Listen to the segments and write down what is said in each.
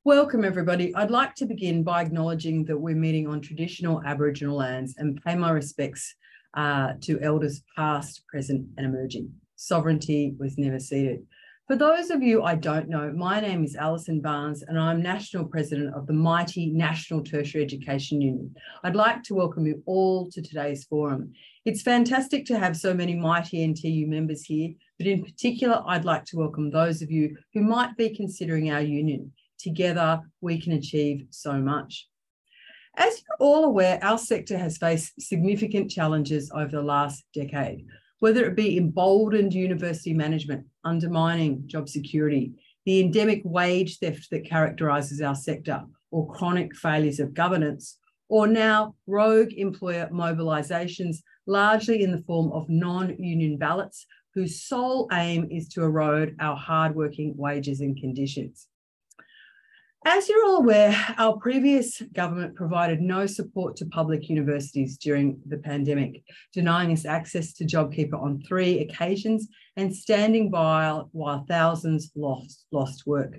Welcome everybody. I'd like to begin by acknowledging that we're meeting on traditional Aboriginal lands and pay my respects to elders past, present and emerging. Sovereignty was never ceded. For those of you I don't know, my name is Alison and I'm National President of the mighty National Tertiary Education Union. I'd like to welcome you all to today's forum. It's fantastic to have so many mighty NTEU members here, but in particular, I'd like to welcome those of you who might be considering our union. Together, we can achieve so much. As you're all aware, our sector has faced significant challenges over the last decade, whether it be emboldened university management, undermining job security, the endemic wage theft that characterises our sector, or chronic failures of governance, or now rogue employer mobilisations, largely in the form of non-union ballots, whose sole aim is to erode our hard-working wages and conditions. As you're all aware, our previous government provided no support to public universities during the pandemic, denying us access to JobKeeper on 3 occasions and standing by while thousands lost work.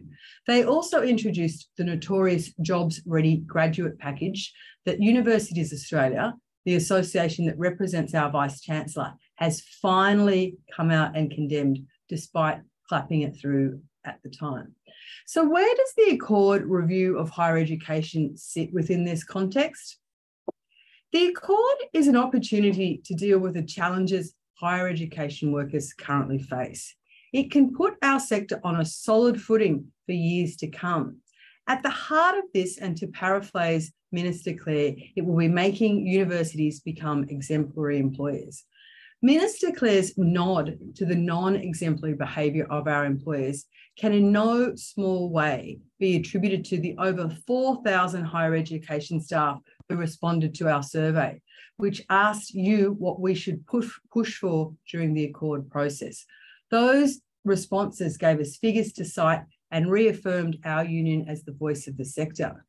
They also introduced the notorious Jobs Ready graduate package that Universities Australia, the association that represents our Vice-Chancellor, has finally come out and condemned, despite clapping it through at the time. So where does the Accord review of higher education sit within this context? The Accord is an opportunity to deal with the challenges higher education workers currently face. It can put our sector on a solid footing for years to come. At the heart of this, and to paraphrase Minister Clare, it will be making universities become exemplary employers. Minister Clare's nod to the non-exemplary behaviour of our employers can in no small way be attributed to the over 4,000 higher education staff who responded to our survey, which asked you what we should push for during the Accord process. Those responses gave us figures to cite and reaffirmed our union as the voice of the sector.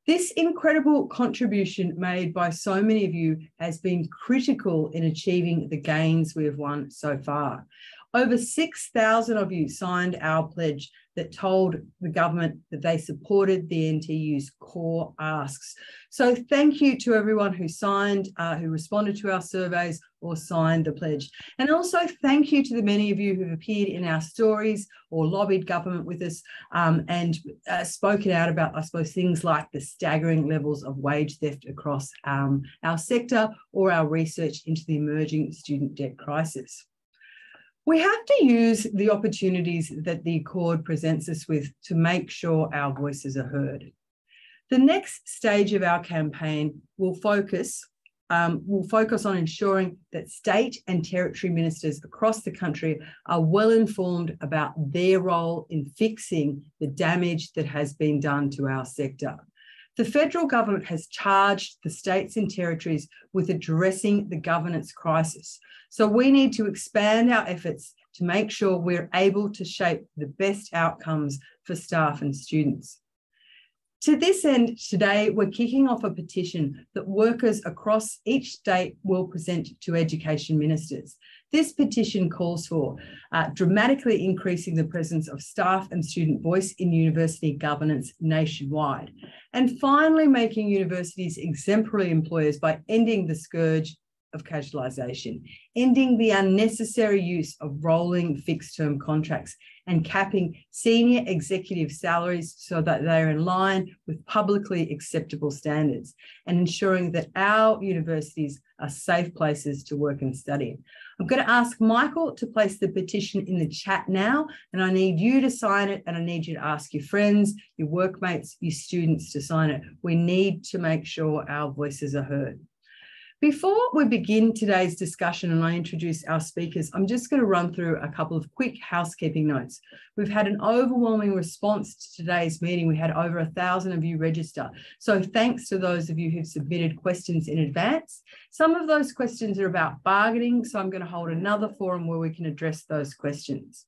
This incredible contribution made by so many of you has been critical in achieving the gains we have won so far. Over 6,000 of you signed our pledge that told the government that they supported the NTEU's core asks. So thank you to everyone who signed, who responded to our surveys or signed the pledge. And also thank you to the many of you who've appeared in our stories or lobbied government with us and spoken out about, I suppose, things like the staggering levels of wage theft across our sector or our research into the emerging student debt crisis. We have to use the opportunities that the Accord presents us with to make sure our voices are heard. The next stage of our campaign will focus on ensuring that state and territory ministers across the country are well informed about their role in fixing the damage that has been done to our sector. The federal government has charged the states and territories with addressing the governance crisis. So we need to expand our efforts to make sure we're able to shape the best outcomes for staff and students. To this end, today we're kicking off a petition that workers across each state will present to education ministers. This petition calls for dramatically increasing the presence of staff and student voice in university governance nationwide, and finally making universities exemplary employers by ending the scourge of casualisation, ending the unnecessary use of rolling fixed-term contracts and capping senior executive salaries so that they're in line with publicly acceptable standards, and ensuring that our universities are safe places to work and study. I'm going to ask Michael to place the petition in the chat now, and I need you to sign it, and I need you to ask your friends, your workmates, your students to sign it. We need to make sure our voices are heard. Before we begin today's discussion and I introduce our speakers, I'm just going to run through a couple of quick housekeeping notes. We've had an overwhelming response to today's meeting. We had over 1,000 of you register. So thanks to those of you who've submitted questions in advance. Some of those questions are about bargaining, so I'm going to hold another forum where we can address those questions.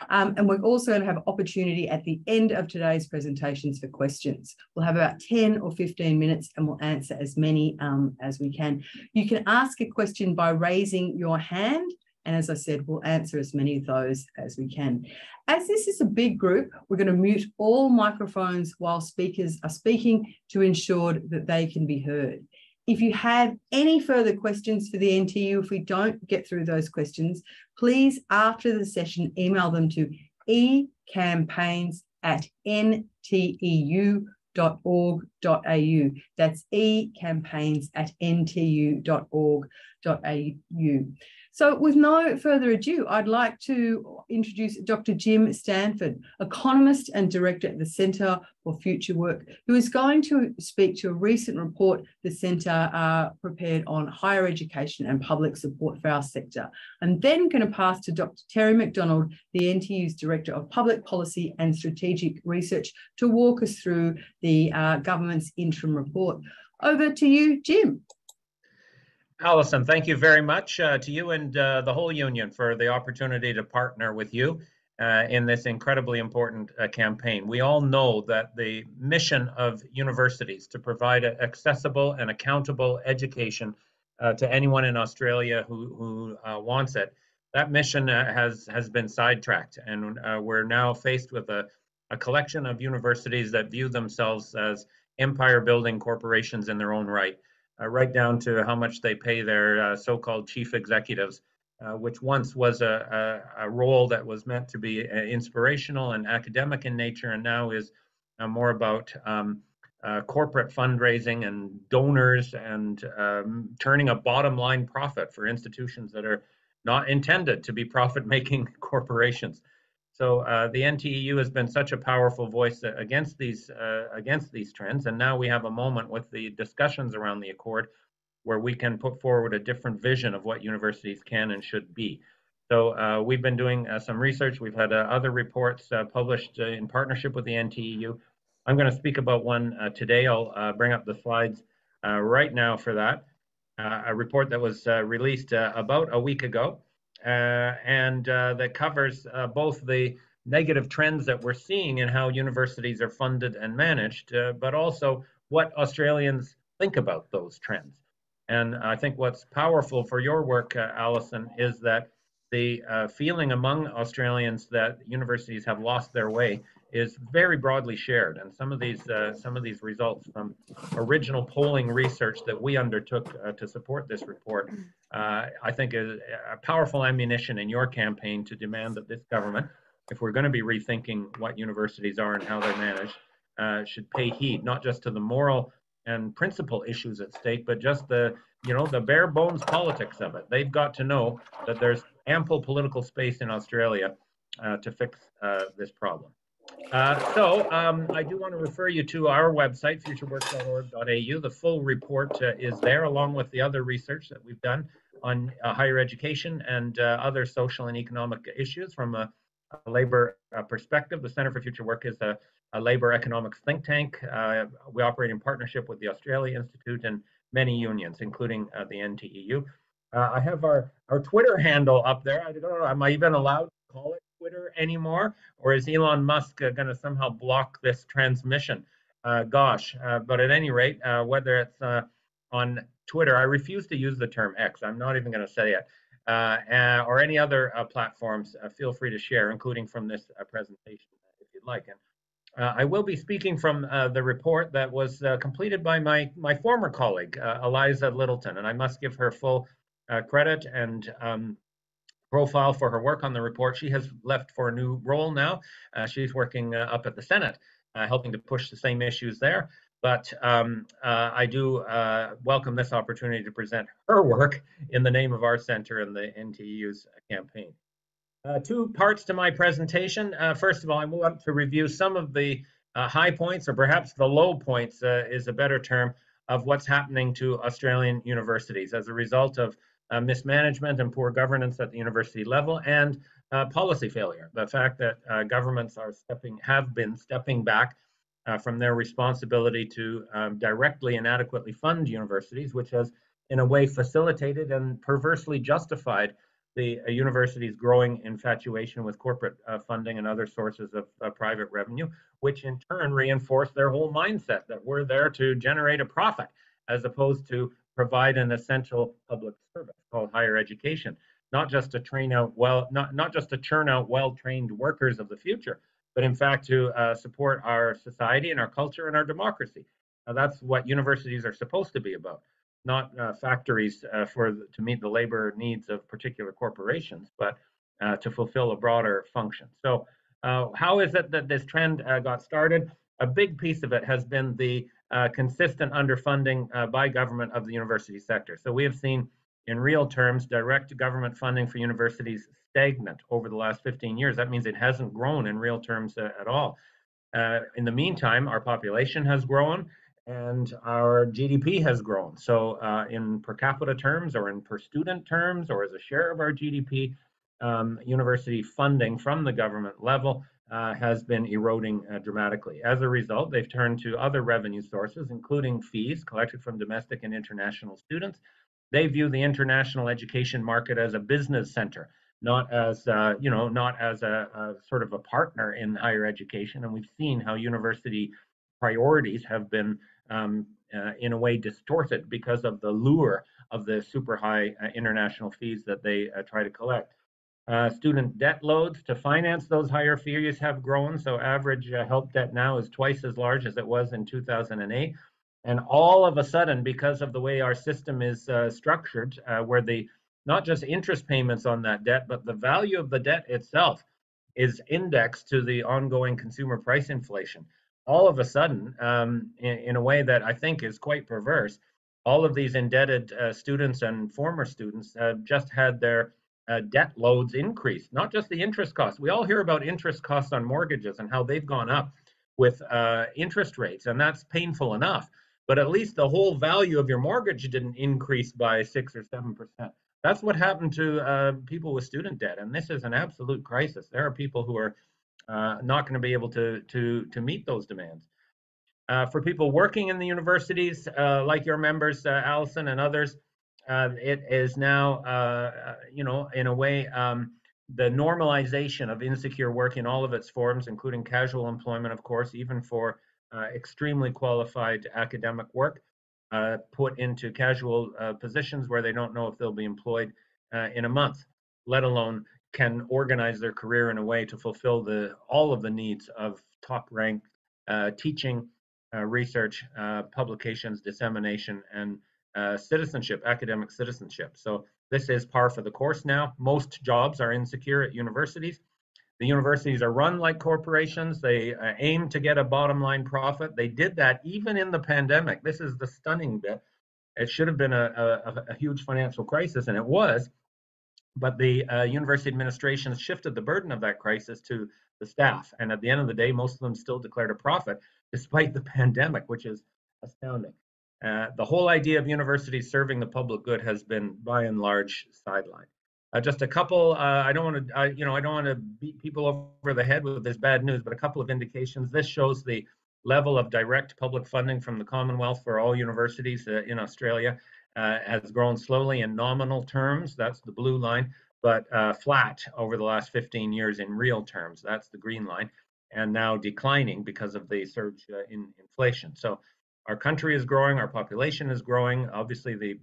And we're also going to have opportunity at the end of today's presentations for questions. We'll have about 10 or 15 minutes and we'll answer as many as we can. You can ask a question by raising your hand And as I said, we'll answer as many of those as we can. As this is a big group, we're going to mute all microphones while speakers are speaking to ensure that they can be heard. If you have any further questions for the NTEU, if we don't get through those questions, please, after the session, email them to ecampaigns@nteu.org.au. That's ecampaigns@nteu.org.au. So with no further ado, I'd like to introduce Dr. Jim Stanford, economist and director at the Centre for Future Work, who is going to speak to a recent report the Centre prepared on higher education and public support for our sector. I'm then going to pass to Dr. Terri MacDonald, the NTEU's Director of Public Policy and Strategic Research, to walk us through the government's interim report. Over to you, Jim. Alison, thank you very much to you and the whole union for the opportunity to partner with you in this incredibly important campaign. We all know that the mission of universities to provide an accessible and accountable education to anyone in Australia who wants it, that mission has been sidetracked, and we're now faced with a collection of universities that view themselves as empire-building corporations in their own right. Right down to how much they pay their so-called chief executives, which once was a role that was meant to be inspirational and academic in nature, and now is more about corporate fundraising and donors and turning a bottom line profit for institutions that are not intended to be profit-making corporations. So the NTEU has been such a powerful voice against these trends, and now we have a moment with the discussions around the Accord where we can put forward a different vision of what universities can and should be. So we've been doing some research. We've had other reports published in partnership with the NTEU. I'm going to speak about one today. I'll bring up the slides right now for that. A report that was released about a week ago. And that covers both the negative trends that we're seeing in how universities are funded and managed, but also what Australians think about those trends. And I think what's powerful for your work, Alison, is that the feeling among Australians that universities have lost their way is very broadly shared. And some of these results from original polling research that we undertook to support this report, I think is a powerful ammunition in your campaign to demand that this government, if we're going to be rethinking what universities are and how they're managed, should pay heed, not just to the moral and principal issues at stake, but just the bare bones politics of it. They've got to know that there's ample political space in Australia to fix this problem. So I do want to refer you to our website, futurework.org.au. The full report is there, along with the other research that we've done on higher education and other social and economic issues from a labor perspective. The Centre for Future Work is a labor economics think tank. We operate in partnership with the Aust Institute and many unions, including the NTEU. I have our Twitter handle up there. I don't know, am I even allowed to call it Twitter anymore? Or is Elon Musk going to somehow block this transmission? But at any rate, whether it's on Twitter, I refuse to use the term X. I'm not even going to say it. Or any other platforms, feel free to share, including from this presentation, if you'd like. And I will be speaking from the report that was completed by my former colleague, Eliza Littleton, and I must give her full credit and profile for her work on the report. She has left for a new role now. She's working up at the Senate, helping to push the same issues there. But I do welcome this opportunity to present her work in the name of our center and the NTEU's campaign. Two parts to my presentation. First of all, I want to review some of the high points, or perhaps the low points is a better term, of what's happening to Australian universities as a result of mismanagement and poor governance at the university level and policy failure. The fact that governments have been stepping back from their responsibility to directly and adequately fund universities, which has in a way facilitated and perversely justified the university's growing infatuation with corporate funding and other sources of private revenue, which in turn reinforce their whole mindset that we're there to generate a profit as opposed to provide an essential public service called higher education. not just to not just to churn out well-trained workers of the future, but in fact to support our society and our culture and our democracy. That's what universities are supposed to be about, not factories to meet the labor needs of particular corporations, but to fulfill a broader function. So how is it that this trend got started? A big piece of it has been the consistent underfunding by government of the university sector. So we have seen, in real terms, direct government funding for universities stagnant over the last 15 years. That means it hasn't grown in real terms at all. In the meantime, our population has grown and our GDP has grown. So in per capita terms or in per student terms or as a share of our GDP, university funding from the government level has been eroding dramatically. As a result, they've turned to other revenue sources, including fees collected from domestic and international students. They view the international education market as a business center, not as not as a sort of a partner in higher education. And we've seen how university priorities have been, in a way, distorted because of the lure of the super high international fees that they try to collect. Student debt loads to finance those higher fees have grown. So average help debt now is twice as large as it was in 2008. And all of a sudden, because of the way our system is structured, where the not just interest payments on that debt, but the value of the debt itself is indexed to the ongoing consumer price inflation. All of a sudden, in a way that I think is quite perverse, all of these indebted students and former students have just had their debt loads increase, not just the interest costs. We all hear about interest costs on mortgages and how they've gone up with interest rates, and that's painful enough. But at least the whole value of your mortgage didn't increase by 6 or 7%. That's what happened to people with student debt, and this is an absolute crisis. There are people who are not going to be able to meet those demands. For people working in the universities, like your members, Alison and others, it is now, in a way, the normalization of insecure work in all of its forms, including casual employment, of course, even for extremely qualified academic work, put into casual positions where they don't know if they'll be employed in a month, let alone can organize their career in a way to fulfill all of the needs of top-ranked teaching, research, publications, dissemination, and citizenship, academic citizenship. So this is par for the course now. Most jobs are insecure at universities. The universities are run like corporations. They aim to get a bottom line profit. They did that even in the pandemic. This is the stunning bit. It should have been a huge financial crisis, and it was. But the university administrations shifted the burden of that crisis to the staff. And at the end of the day, most of them still declared a profit despite the pandemic, which is astounding. The whole idea of universities serving the public good has been, by and large, sidelined. Just a couple. I don't want to beat people over the head with this bad news, but a couple of indications. This shows the level of direct public funding from the Commonwealth for all universities in Australia. Has grown slowly in nominal terms. That's the blue line, but flat over the last 15 years in real terms. That's the green line, and now declining because of the surge in inflation. So our country is growing, our population is growing. Obviously, the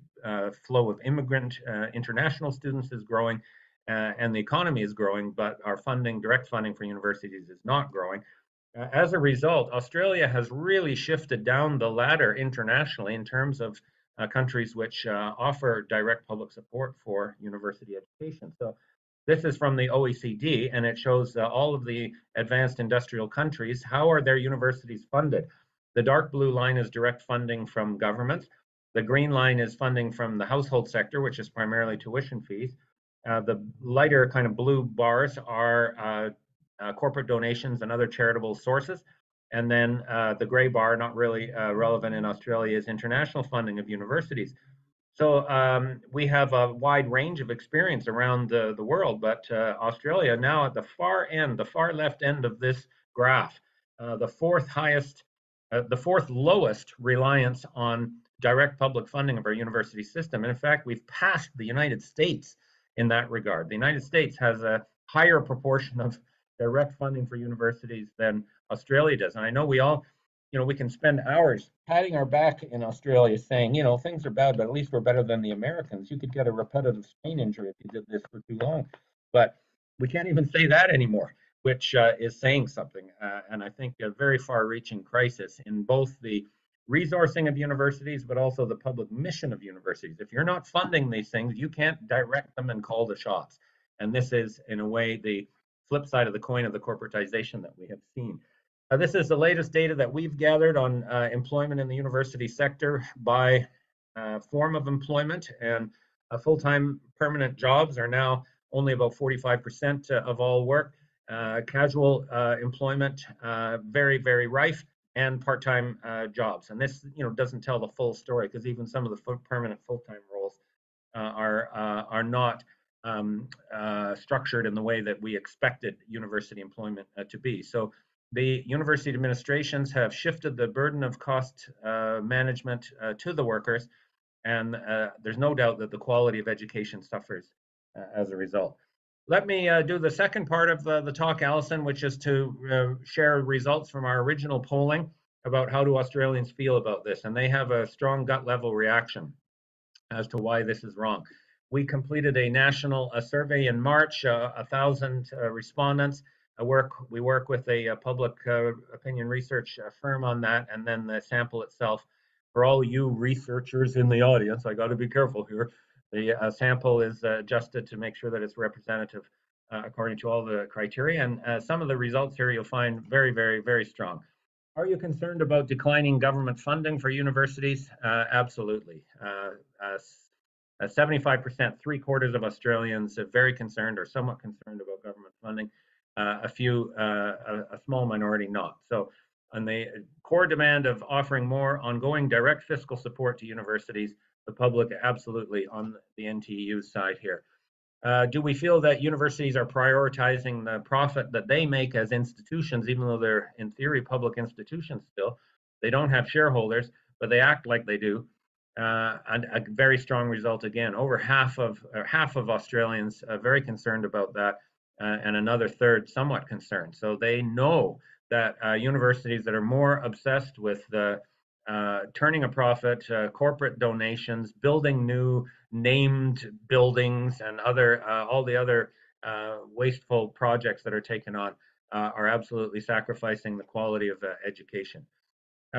flow of immigrant international students is growing, and the economy is growing, but our funding, direct funding for universities is not growing. As a result, Australia has really shifted down the ladder internationally in terms of countries which offer direct public support for university education. So this is from the OECD, and it shows all of the advanced industrial countries. How are their universities funded? The dark blue line is direct funding from governments. The green line is funding from the household sector, which is primarily tuition fees. The lighter kind of blue bars are corporate donations and other charitable sources. And then the gray bar, not really relevant in Australia, is international funding of universities. So we have a wide range of experience around the world, but Australia now at the far end, the far left end of this graph, the fourth lowest reliance on direct public funding of our university system. And in fact, we've passed the United States in that regard. The United States has a higher proportion of direct funding for universities than Australia does. And I know we all, we can spend hours patting our back in Australia saying, things are bad, but at least we're better than the Americans. You could get a repetitive sprain injury if you did this for too long. But we can't even say that anymore, which is saying something. And I think a very far-reaching crisis in both the resourcing of universities, but also the public mission of universities. If you're not funding these things, you can't direct them and call the shots. And this is, in a way, the flip side of the coin of the corporatization that we have seen. This is the latest data that we've gathered on employment in the university sector by form of employment, and full-time permanent jobs are now only about 45% of all work. Casual employment, very, very rife, and part-time jobs. And this, doesn't tell the full story, because even some of the permanent full-time roles are not structured in the way that we expected university employment to be. So the university administrations have shifted the burden of cost management to the workers, and there's no doubt that the quality of education suffers as a result. Let me do the second part of the talk, Alison, which is to share results from our original polling about how do Australians feel about this, and they have a strong gut level reaction as to why this is wrong. We completed a national survey in March, 1,000 respondents. We work with a public opinion research firm on that, and then the sample itself. For all you researchers in the audience, I got to be careful here. The sample is adjusted to make sure that it's representative according to all the criteria. And some of the results here you'll find very, very, very strong. Are you concerned about declining government funding for universities? Absolutely. 75%, 3/4 of Australians are very concerned or somewhat concerned about government funding. A small minority not. So, on the core demand of offering more ongoing direct fiscal support to universities, the public absolutely on the NTEU side here. Do we feel that universities are prioritizing the profit that they make as institutions, even though they're in theory public institutions still? They don't have shareholders, but they act like they do. And a very strong result again. Over half of Australians are very concerned about that, and another third somewhat concerned. So they know that universities that are more obsessed with turning a profit, corporate donations, building new named buildings, and all the other wasteful projects that are taken on are absolutely sacrificing the quality of education.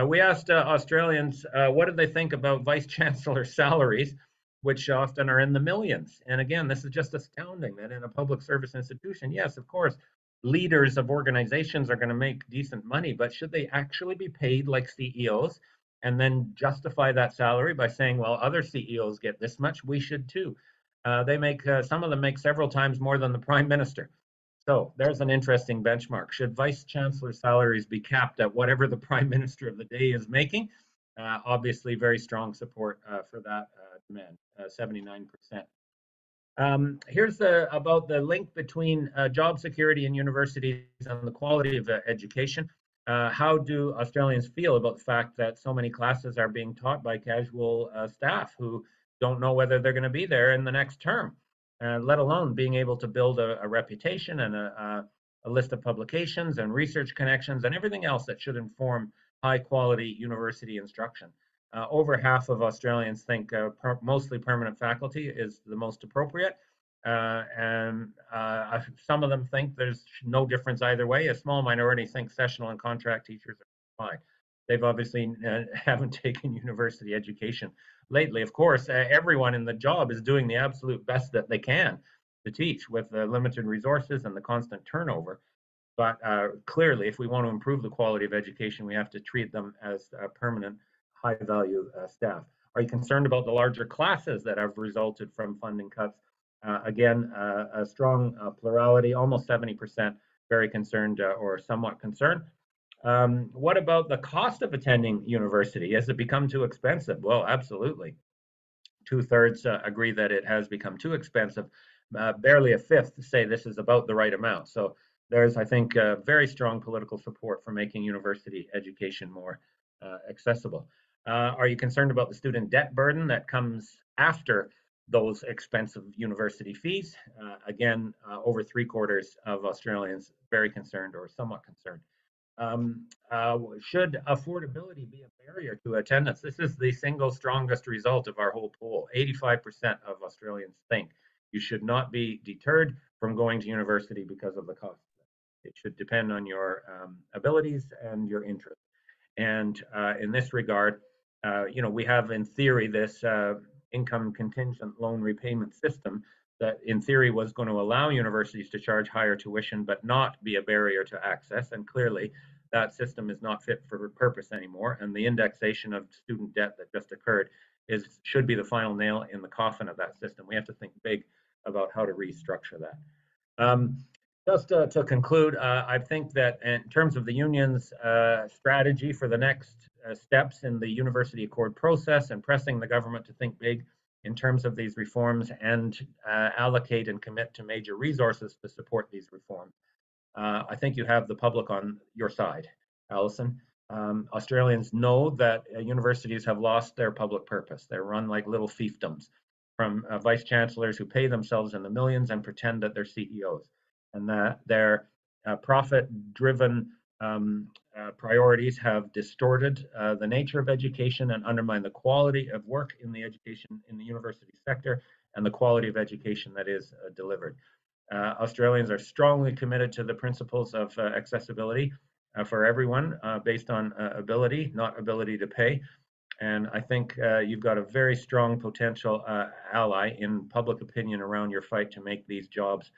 We asked Australians what did they think about vice chancellor salaries, which often are in the millions. And again, this is just astounding that in a public service institution, yes, of course, leaders of organizations are going to make decent money, but should they actually be paid like CEOs and then justify that salary by saying, well, other CEOs get this much, we should too. Some of them make several times more than the prime minister. So there's an interesting benchmark. Should vice chancellor salaries be capped at whatever the prime minister of the day is making? Obviously, very strong support for that demand, 79%. Here's about the link between job security in universities and the quality of education. How do Australians feel about the fact that so many classes are being taught by casual staff who don't know whether they're going to be there in the next term? Let alone being able to build a reputation and a list of publications and research connections and everything else that should inform high quality university instruction. Over half of Australians think mostly permanent faculty is the most appropriate. And some of them think there's no difference either way. A small minority think sessional and contract teachers are fine. They've obviously haven't taken university education lately. Of course, everyone in the job is doing the absolute best that they can to teach with the limited resources and the constant turnover. But clearly, if we want to improve the quality of education, we have to treat them as permanent, high-value staff. Are you concerned about the larger classes that have resulted from funding cuts? Again, a strong plurality, almost 70% very concerned or somewhat concerned. What about the cost of attending university? Has it become too expensive? Well, absolutely. 2/3 agree that it has become too expensive. Barely a fifth say this is about the right amount. So there's, I think, very strong political support for making university education more accessible. Are you concerned about the student debt burden that comes after those expensive university fees? Again, over 3/4 of Australians very concerned or somewhat concerned. Should affordability be a barrier to attendance? This is the single strongest result of our whole poll. 85% of Australians think you should not be deterred from going to university because of the cost. It should depend on your abilities and your interest. And in this regard, we have in theory this income contingent loan repayment system that in theory was going to allow universities to charge higher tuition but not be a barrier to access. And clearly that system is not fit for purpose anymore. And the indexation of student debt that just occurred should be the final nail in the coffin of that system. We have to think big about how to restructure that. Just to conclude, I think that in terms of the union's strategy for the next steps in the University Accord process and pressing the government to think big in terms of these reforms and allocate and commit to major resources to support these reforms, I think you have the public on your side, Alison. Australians know that universities have lost their public purpose. They're run like little fiefdoms from vice chancellors who pay themselves in the millions and pretend that they're CEOs, and that their profit-driven priorities have distorted the nature of education and undermined the quality of work in the education in the university sector and the quality of education that is delivered. Australians are strongly committed to the principles of accessibility for everyone based on ability, not ability to pay. And I think you've got a very strong potential ally in public opinion around your fight to make these jobs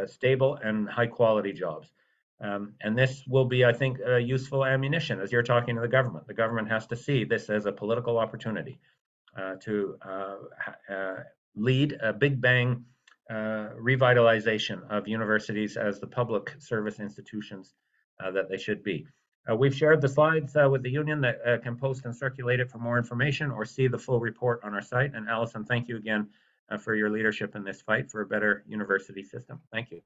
stable and high quality jobs. And this will be, I think, useful ammunition as you're talking to the government. The government has to see this as a political opportunity to lead a big bang revitalization of universities as the public service institutions that they should be. We've shared the slides with the union that can post and circulate it for more information or see the full report on our site. And Alison, thank you again for your leadership in this fight for a better university system. Thank you.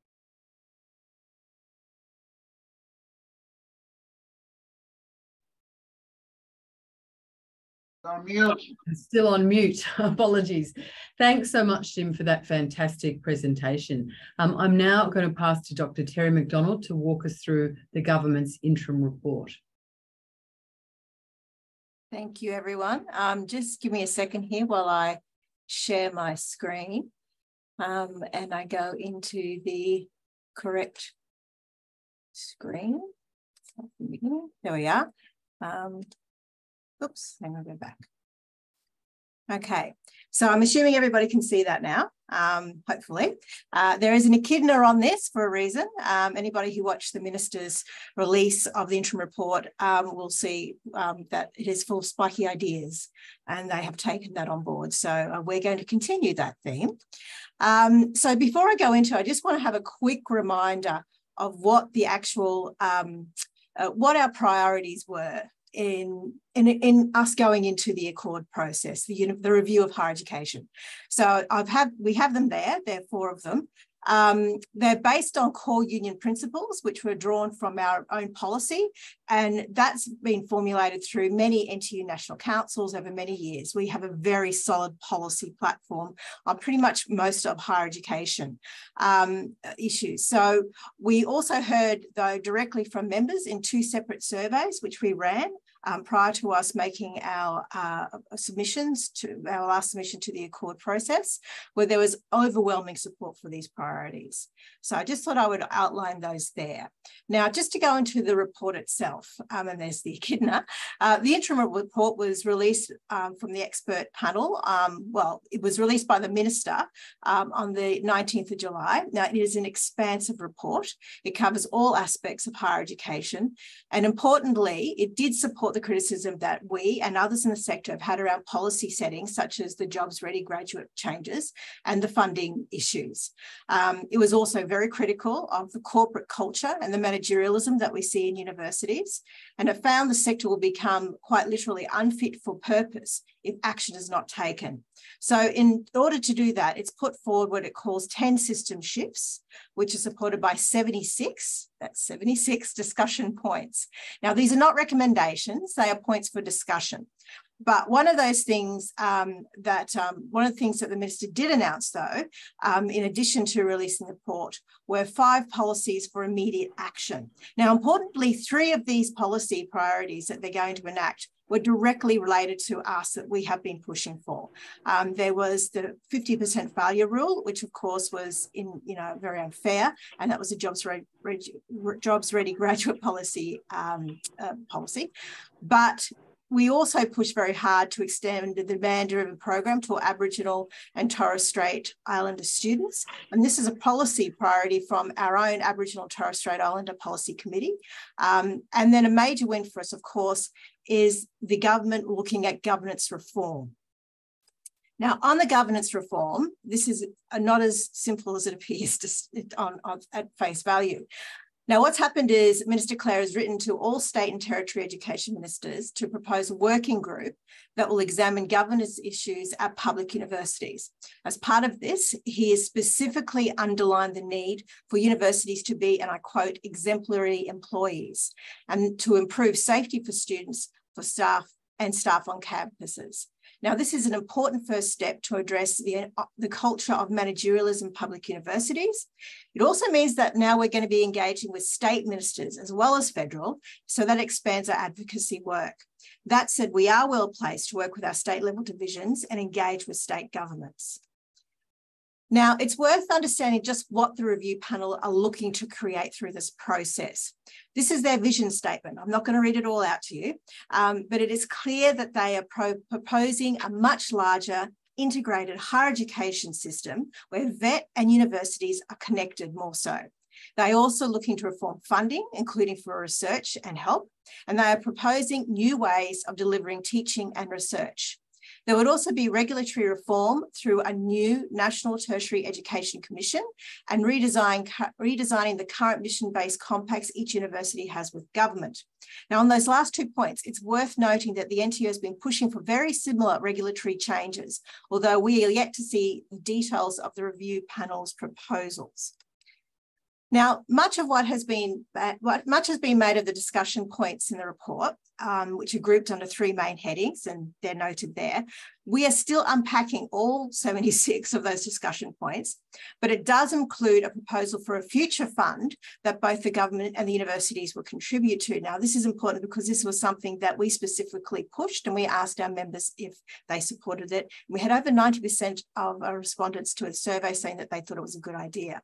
On mute. Still on mute. Apologies. Thanks so much, Jim, for that fantastic presentation. I'm now going to pass to Dr. Terri MacDonald to walk us through the government's interim report. Thank you, everyone. Just give me a second here while I share my screen and I go into the correct screen. There we are. Oops, hang on, go back. Okay, so I'm assuming everybody can see that now, hopefully. There is an echidna on this for a reason. Anybody who watched the Minister's release of the interim report will see that it is full of spiky ideas and they have taken that on board. So we're going to continue that theme. So before I go into it, I just want to have a quick reminder of what the actual, what our priorities were in us going into the Accord process, the review of higher education. So we have them there. There are 4 of them. They're based on core union principles, which were drawn from our own policy, and that's been formulated through many NTEU national councils over many years. We have a very solid policy platform on pretty much most of higher education issues. So we also heard, though, directly from members in 2 separate surveys, which we ran prior to us making our submissions to our last submission to the Accord process, where there was overwhelming support for these priorities. So I just thought I would outline those there. Now, just to go into the report itself, and there's the echidna, the interim report was released from the expert panel. Well, it was released by the Minister on the 19th of July. Now, it is an expansive report. It covers all aspects of higher education. And importantly, it did support the criticism that we and others in the sector have had around policy settings, such as the Jobs Ready graduate changes and the funding issues. It was also very critical of the corporate culture and the managerialism that we see in universities, and it found the sector will become quite literally unfit for purpose if action is not taken. So in order to do that, it's put forward what it calls 10 system shifts, which are supported by 76, that's 76 discussion points. Now, these are not recommendations, they are points for discussion. But one of those things one of the things that the minister did announce, though, in addition to releasing the report, were 5 policies for immediate action. Now, importantly, 3 of these policy priorities that they're going to enact were directly related to us that we have been pushing for. There was the 50% failure rule, which of course was very unfair, and that was a jobs ready graduate policy. But we also pushed very hard to extend the demand-driven program to Aboriginal and Torres Strait Islander students. And this is a policy priority from our own Aboriginal and Torres Strait Islander Policy Committee. And then a major win for us, of course, is the government looking at governance reform. Now, on the governance reform, this is not as simple as it appears at face value. Now, what's happened is Minister Clare has written to all state and territory education ministers to propose a working group that will examine governance issues at public universities. As part of this, he has specifically underlined the need for universities to be, and I quote, exemplary employees, and to improve safety for students, for staff and staff on campuses. Now, this is an important first step to address the culture of managerialism in public universities. It also means that now we're going to be engaging with state ministers as well as federal, so that expands our advocacy work. That said, we are well placed to work with our state level divisions and engage with state governments. Now, it's worth understanding just what the review panel are looking to create through this process. This is their vision statement. I'm not going to read it all out to you, but it is clear that they are proposing a much larger integrated higher education system where VET and universities are connected more so. They are also looking to reform funding, including for research and help, and they are proposing new ways of delivering teaching and research. There would also be regulatory reform through a new National Tertiary Education Commission and redesigning the current mission-based compacts each university has with government. Now, on those last 2 points, it's worth noting that the NTEU has been pushing for very similar regulatory changes, although we are yet to see the details of the review panel's proposals. Now, much has been made of the discussion points in the report, which are grouped under 3 main headings, and they're noted there. We are still unpacking all 76 of those discussion points, but it does include a proposal for a future fund that both the government and the universities will contribute to. Now, this is important because this was something that we specifically pushed, and we asked our members if they supported it. We had over 90% of our respondents to a survey saying that they thought it was a good idea.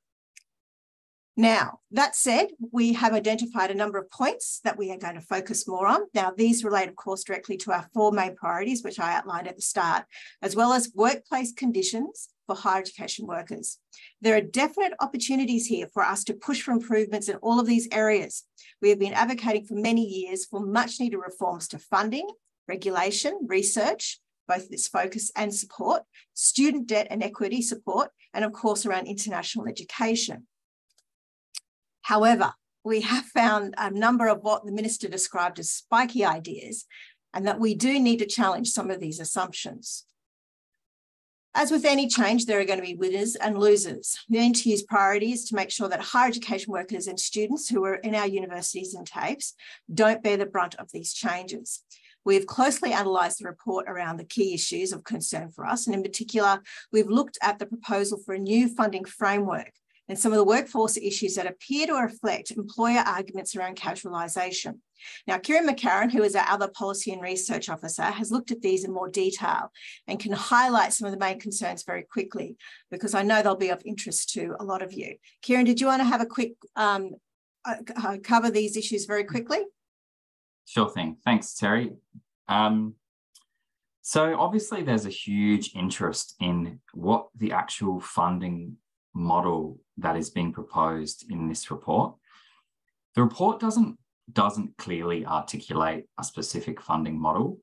Now, that said, we have identified a number of points that we are going to focus more on. Now, these relate, of course, directly to our 4 main priorities, which I outlined at the start, as well as workplace conditions for higher education workers. There are definite opportunities here for us to push for improvements in all of these areas. We have been advocating for many years for much needed reforms to funding, regulation, research, both its focus and support, student debt and equity support, and of course, around international education. However, we have found a number of what the minister described as spiky ideas, and that we do need to challenge some of these assumptions. As with any change, there are going to be winners and losers. The NTEU's priority is to make sure that higher education workers and students who are in our universities and TAFEs don't bear the brunt of these changes. We've closely analysed the report around the key issues of concern for us, and in particular, we've looked at the proposal for a new funding framework and some of the workforce issues that appear to reflect employer arguments around casualisation. Now, Kieran McCarron, who is our other policy and research officer, has looked at these in more detail and can highlight some of the main concerns very quickly, because I know they'll be of interest to a lot of you. Kieran, did you want to have a quick cover these issues very quickly? Sure thing. Thanks, Terri. So obviously there's a huge interest in what the actual funding model that is being proposed in this report. The report doesn't clearly articulate a specific funding model.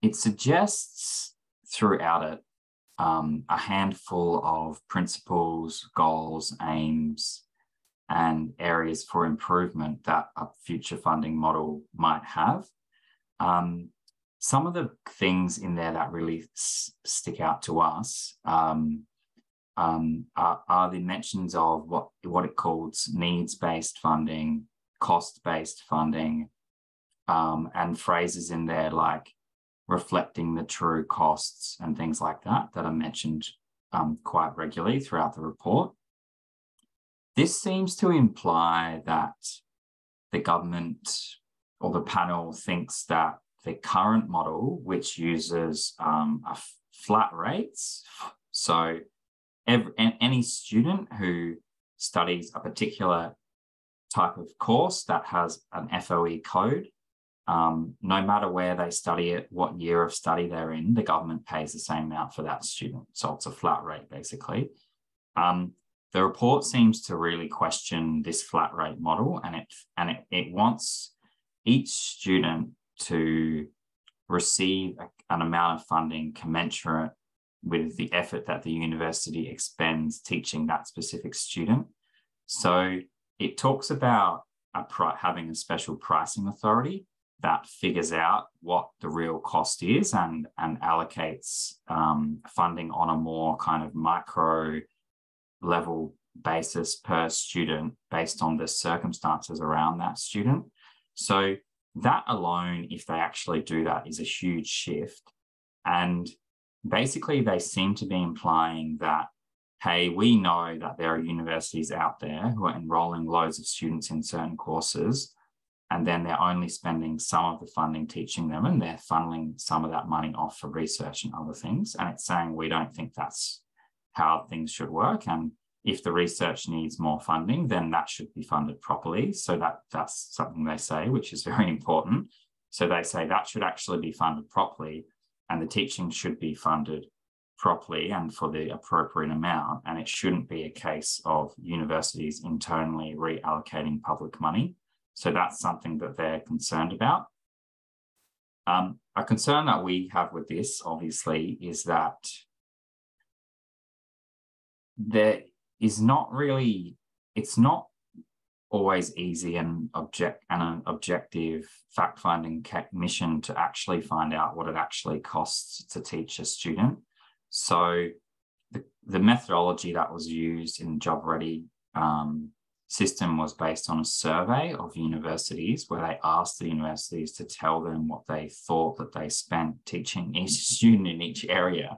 It suggests throughout it a handful of principles, goals, aims, and areas for improvement that a future funding model might have. Some of the things in there that really stick out to us are the mentions of what it calls needs-based funding, cost-based funding, and phrases in there like reflecting the true costs and things like that are mentioned quite regularly throughout the report. This seems to imply that the government or the panel thinks that the current model, which uses flat rates, so any student who studies a particular type of course that has an FOE code, no matter where they study it, what year of study they're in, the government pays the same amount for that student. So it's a flat rate, basically. The report seems to really question this flat rate model, and it wants each student to receive an amount of funding commensurate with the effort that the university expends teaching that specific student. So it talks about having a special pricing authority that figures out what the real cost is and allocates funding on a more kind of micro level basis per student based on the circumstances around that student. So that alone, if they actually do that, is a huge shift. And basically they seem to be implying that, hey, we know that there are universities out there who are enrolling loads of students in certain courses, and then they're only spending some of the funding teaching them, and they're funneling some of that money off for research and other things. And it's saying we don't think that's how things should work. And if the research needs more funding, then that should be funded properly. So that's something they say, which is very important. So they say that should actually be funded properly, and the teaching should be funded properly and for the appropriate amount. And it shouldn't be a case of universities internally reallocating public money. So that's something that they're concerned about. A concern that we have with this, obviously, is that there is not really, it's not always easy and an objective fact-finding mission to actually find out what it actually costs to teach a student. So the methodology that was used in the Job Ready system was based on a survey of universities where they asked the universities to tell them what they thought that they spent teaching each student in each area.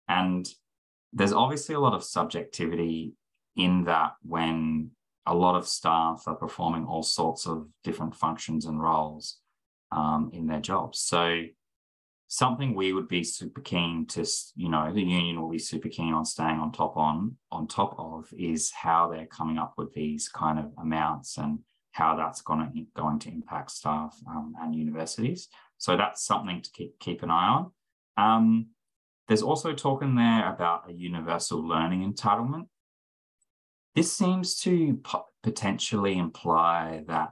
And there's obviously a lot of subjectivity in that when a lot of staff are performing all sorts of different functions and roles in their jobs. So something we would be super keen to, the union will be super keen on staying on top of is how they're coming up with these kind of amounts and how that's going to impact staff and universities. So that's something to keep an eye on. There's also talk in there about a universal learning entitlement. This seems to potentially imply that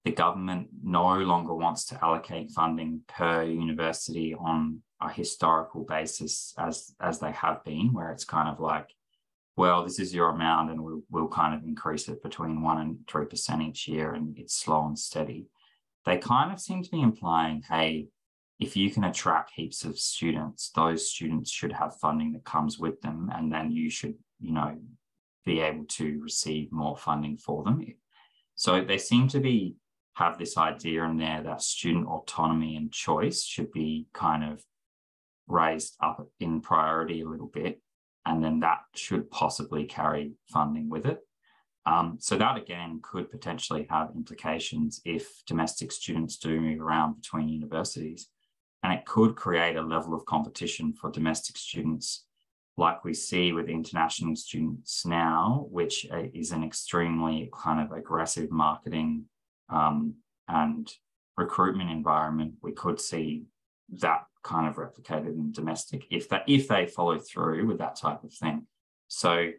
the government no longer wants to allocate funding per university on a historical basis as they have been, where it's kind of like, well, this is your amount and we'll kind of increase it between 1% and 3% each year, and it's slow and steady. They kind of seem to be implying, hey, if you can attract heaps of students, those students should have funding that comes with them, and then you should, be able to receive more funding for them. So they seem to have this idea in there that student autonomy and choice should be kind of raised up in priority a little bit, and then that should possibly carry funding with it. So that, again, could potentially have implications if domestic students do move around between universities. And it could create a level of competition for domestic students like we see with international students now, which is an extremely kind of aggressive marketing and recruitment environment. We could see that kind of replicated in domestic if they follow through with that type of thing. So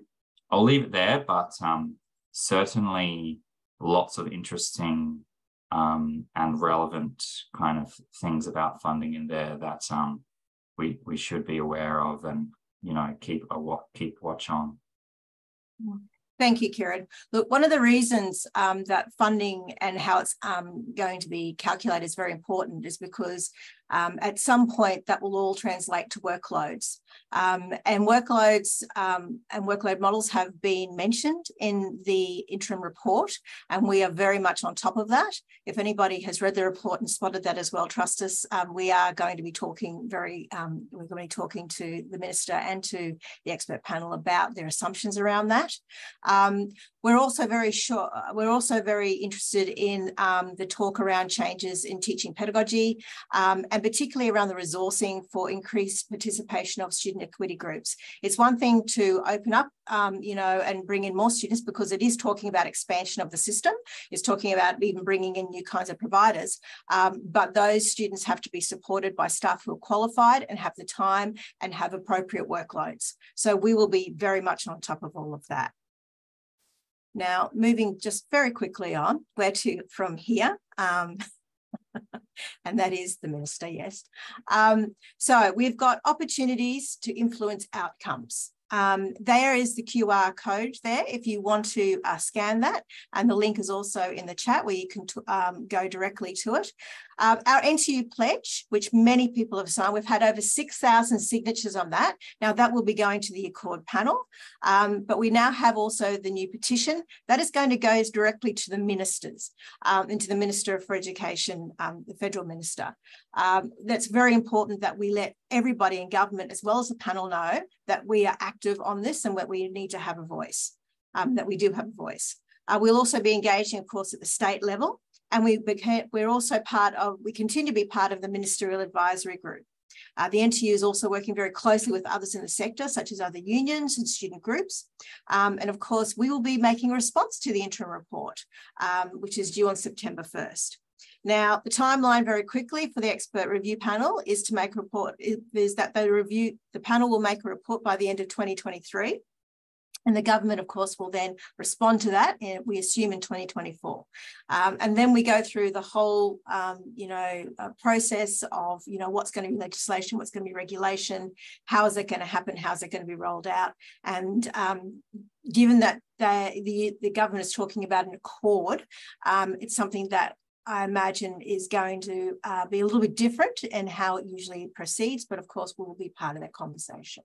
I'll leave it there, but certainly lots of interesting and relevant kind of things about funding in there that we should be aware of and keep watch on. Thank you, Kieran. Look, one of the reasons that funding and how it's going to be calculated is very important is because at some point that will all translate to workloads. And workloads and workload models have been mentioned in the interim report, and we are very much on top of that. If anybody has read the report and spotted that as well, trust us, we are going to be talking we're going to be talking to the Minister and to the expert panel about their assumptions around that. We're also very interested in the talk around changes in teaching pedagogy, and particularly around the resourcing for increased participation of student equity groups. It's one thing to open up, and bring in more students, because it is talking about expansion of the system. It's talking about even bringing in new kinds of providers. But those students have to be supported by staff who are qualified and have the time and have appropriate workloads. So we will be very much on top of all of that. Now, moving just very quickly on, where to from here? And that is the Minister, yes. So we've got opportunities to influence outcomes. There is the QR code there if you want to scan that, and the link is also in the chat where you can go directly to it. Our NTEU pledge, which many people have signed, we've had over 6,000 signatures on that. Now that will be going to the Accord panel, but we now have also the new petition that is going to go directly to the ministers and to the Minister for Education, the Federal Minister. That's very important that we let everybody in government as well as the panel know that we are active on this and that we need to have a voice, that we do have a voice. We'll also be engaging, of course, at the state level, and we're also we continue to be part of the Ministerial Advisory Group. The NTEU is also working very closely with others in the sector, such as other unions and student groups. And of course, we will be making a response to the interim report, which is due on September 1st. Now, the timeline very quickly for the expert review panel is to make a report, is that the panel will make a report by the end of 2023. And the government, of course, will then respond to that, and we assume in 2024. And then we go through the whole, process of, what's going to be legislation, what's going to be regulation, how is it going to happen, how's it going to be rolled out. And given that the government is talking about an accord, it's something that I imagine is going to be a little bit different in how it usually proceeds, but of course, we will be part of that conversation.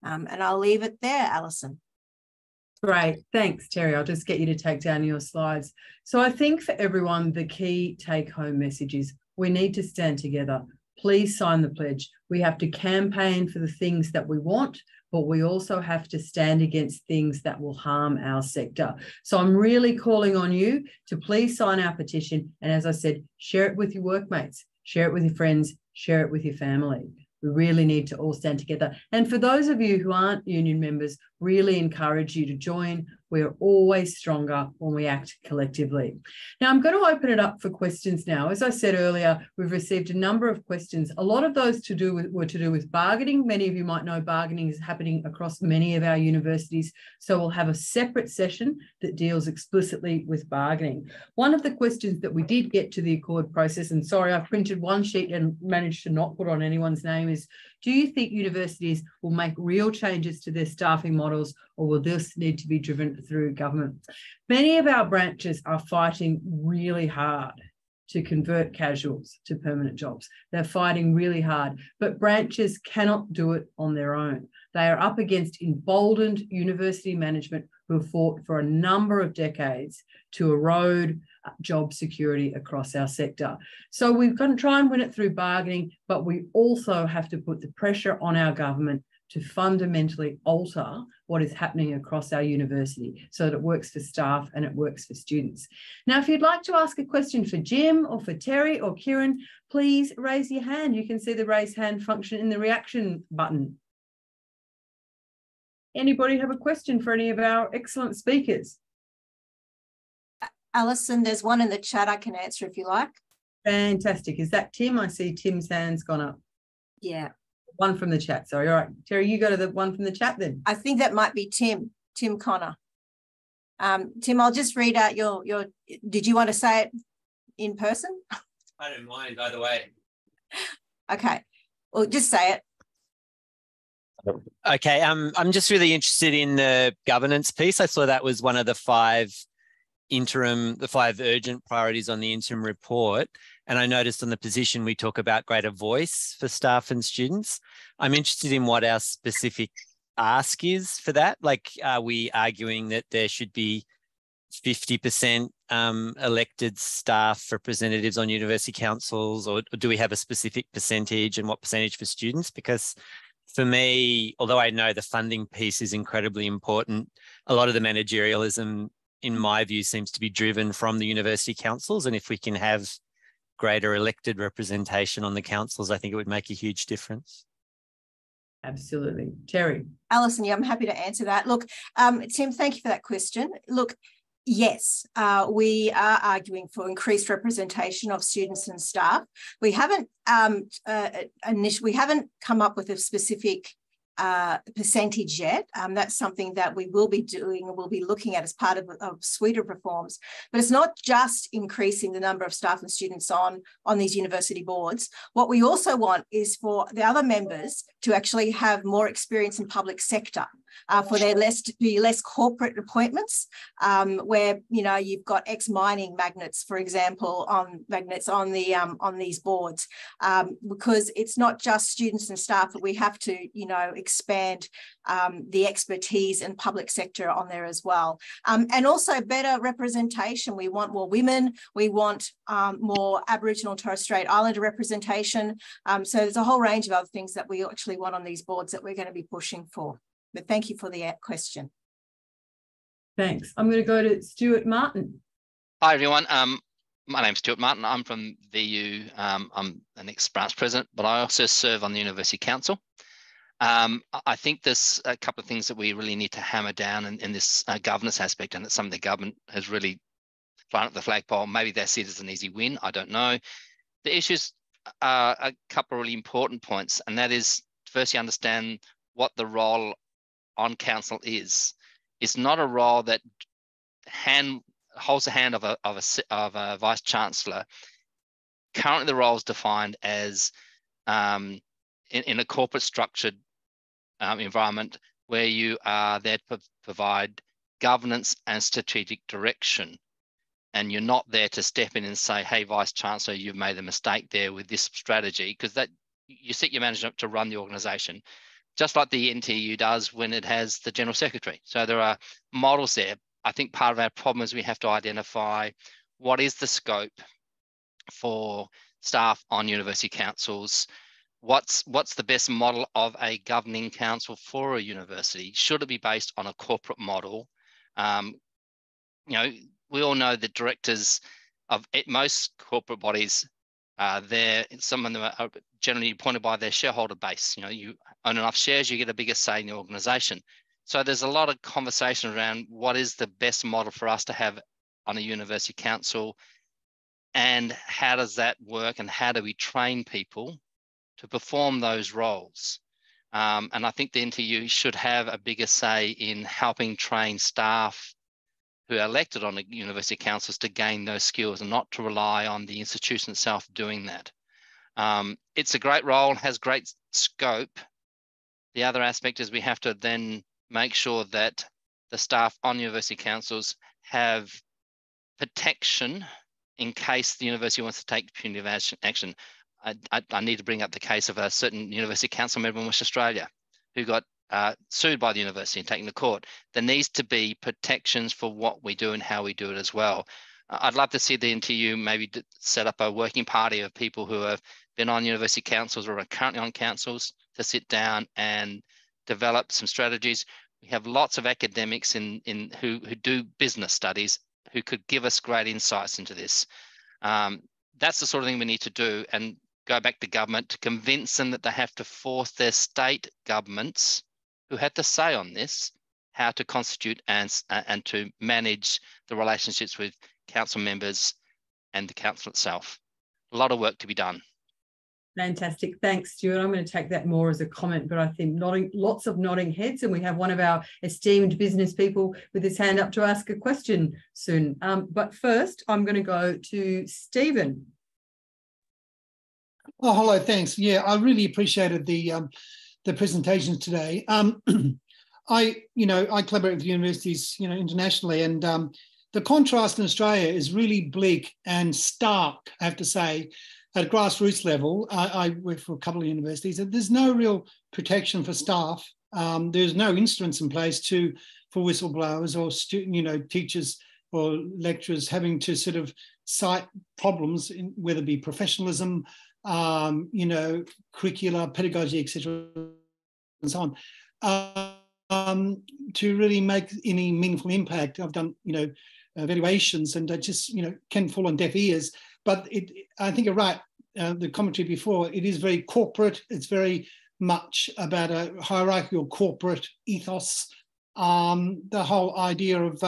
And I'll leave it there, Alison. Great. Thanks, Terri. I'll just get you to take down your slides. So I think for everyone, the key take-home message is we need to stand together. Please sign the pledge. We have to campaign for the things that we want, but we also have to stand against things that will harm our sector. So I'm really calling on you to please sign our petition. And as I said, share it with your workmates, share it with your friends, share it with your family. We really need to all stand together. And for those of you who aren't union members, really encourage you to join. We're always stronger when we act collectively. Now, I'm going to open it up for questions now. As I said earlier, we've received a number of questions. A lot of those were to do with bargaining. Many of you might know bargaining is happening across many of our universities. So we'll have a separate session that deals explicitly with bargaining. One of the questions that we did get to the Accord process, and sorry, I've printed one sheet and managed to not put on anyone's name, is do you think universities will make real changes to their staffing models, or will this need to be driven through government? Many of our branches are fighting really hard to convert casuals to permanent jobs. They're fighting really hard, but branches cannot do it on their own. They are up against emboldened university management who have fought for a number of decades to erode job security across our sector. So we've got to try and win it through bargaining, but we also have to put the pressure on our government to fundamentally alter what is happening across our university so that it works for staff and it works for students. Now, if you'd like to ask a question for Jim or for Terri or Kieran, please raise your hand. You can see the raise hand function in the reaction button. Anybody have a question for any of our excellent speakers? Alison, there's one in the chat I can answer if you like. Fantastic. Is that Tim? I see Tim's hand's gone up. Yeah. One from the chat. Sorry. All right. Terri, you go to the one from the chat then. I think that might be Tim Connor. Tim, I'll just read out your, did you want to say it in person? I don't mind either way. Okay. Well, just say it. Okay, I'm just really interested in the governance piece. I saw that was one of the five urgent priorities on the interim report. And I noticed on the position we talk about greater voice for staff and students. I'm interested in what our specific ask is for that. Like, are we arguing that there should be 50% elected staff representatives on university councils, or do we have a specific percentage, and what percentage for students? Because for me, although I know the funding piece is incredibly important, a lot of the managerialism, in my view, seems to be driven from the university councils. And if we can have greater elected representation on the councils, I think it would make a huge difference. Absolutely. Terri. Alison, yeah, I'm happy to answer that. Look, Tim, thank you for that question. Look, yes, we are arguing for increased representation of students and staff. We haven't come up with a specific percentage yet. That's something that we will be doing and we'll be looking at as part of a suite of reforms. But it's not just increasing the number of staff and students on these university boards. What we also want is for the other members to actually have more experience in public sector, for there to be less corporate appointments, where you've got ex-mining magnates, for example, on these boards, because it's not just students and staff, but we have to expand the expertise and public sector on there as well, and also better representation. We want more women. We want more Aboriginal and Torres Strait Islander representation. So there's a whole range of other things that we actually want on these boards that we're going to be pushing for. But thank you for the question. Thanks. I'm going to go to Stuart Martin. Hi, everyone. My name's Stuart Martin. I'm from VU. I'm an ex-branch president, but I also serve on the University Council. I think there's a couple of things that we really need to hammer down in this governance aspect, and it's something the government has really flown up the flagpole. Maybe they see it as an easy win. I don't know. The issues are a couple of really important points, and that is, firstly, understand what the role on council is. It's not a role that holds the hand of a vice chancellor. Currently, the role is defined as in a corporate structured environment where you are there to provide governance and strategic direction, and you're not there to step in and say, "Hey, vice chancellor, you've made a mistake there with this strategy," because that you set your manager up to run the organisation, just like the NTEU does when it has the general secretary. So there are models there. I think part of our problem is we have to identify what is the scope for staff on university councils. What's the best model of a governing council for a university? Should it be based on a corporate model? We all know that directors of most corporate bodies, some of them are generally appointed by their shareholder base. You own enough shares, you get a bigger say in the organisation. So there's a lot of conversation around what is the best model for us to have on a university council, and how does that work, and how do we train people to perform those roles? And I think the NTEU should have a bigger say in helping train staff who are elected on the university councils to gain those skills, and not to rely on the institution itself doing that. It's a great role, has great scope. The other aspect is we have to then make sure that the staff on university councils have protection in case the university wants to take punitive action. I need to bring up the case of a certain university council member in West Australia who got sued by the university and taken to court. There needs to be protections for what we do and how we do it as well. I'd love to see the NTEU maybe set up a working party of people who have been on university councils or are currently on councils to sit down and develop some strategies. We have lots of academics who do business studies who could give us great insights into this. That's the sort of thing we need to do, and go back to government to convince them that they have to force their state governments who had to say on this, how to constitute and to manage the relationships with council members and the council itself. A lot of work to be done. Fantastic. Thanks, Stuart. I'm going to take that more as a comment, but I think lots of nodding heads, and we have one of our esteemed business people with his hand up to ask a question soon. But first, I'm going to go to Stephen. Oh, hello, thanks. Yeah, I really appreciated the the presentations today. I collaborate with universities, internationally, and the contrast in Australia is really bleak and stark, I have to say, at a grassroots level. I work for a couple of universities, and there's no real protection for staff. There's no instruments in place for whistleblowers or teachers or lecturers having to sort of cite problems, whether it be professionalism, curricula, pedagogy, etc., and so on, to really make any meaningful impact. I've done, evaluations, and I just, can fall on deaf ears. But I think you're right. The commentary before, it is very corporate. It's very much about a hierarchical corporate ethos. The whole idea of